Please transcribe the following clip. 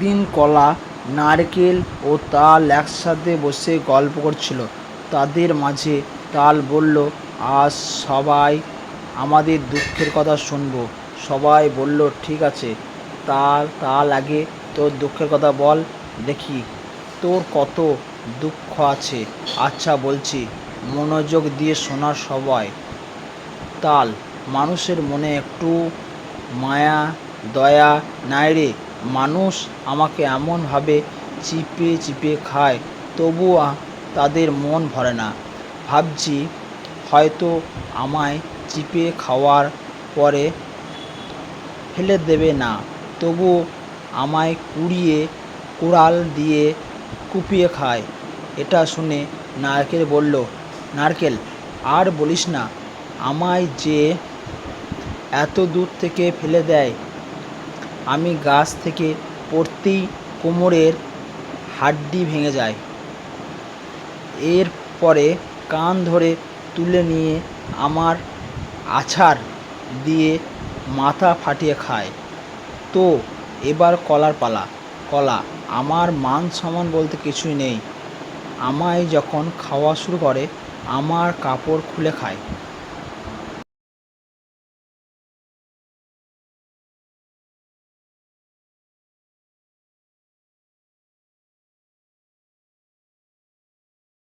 একদিন কলা, নারকেল ও তাল একসাথে বসে গল্প করছিল। তাদের মাঝে তাল বলল, আজ সবাই আমাদের দুঃখের কথা শুনবো। সবাই বলল, ঠিক আছে। তাল আগে তোর দুঃখের কথা বল দেখি, তোর কত দুঃখ আছে। আচ্ছা বলছি, মনোযোগ দিয়ে শোনার সবাই। তাল, মানুষের মনে একটু মায়া দয়া নাই রে। মানুষ আমাকে এমনভাবে চিপে চিপে খায়, তবুও তাদের মন ভরে না। ভাবছি হয়তো আমায় চিপে খাওয়ার পরে ফেলে দেবে না, তবুও আমায় কুড়াল দিয়ে কুপিয়ে খায়। এটা শুনে নারকেল বলল, নারকেল, আর বলিস না। আমায় যে এত দূর থেকে ফেলে দেয়, আমি গাছ থেকে পড়তেই কোমরের হাড্ডি ভেঙে যায়। এর পরে কান ধরে তুলে নিয়ে আমার আছাড় দিয়ে মাথা ফাটিয়ে খায়। তো এবার কলার পালা। কলা, আমার মান সম্মান বলতে কিছুই নেই। আমায় যখন খাওয়া শুরু করে, আমার কাপড় খুলে খায়।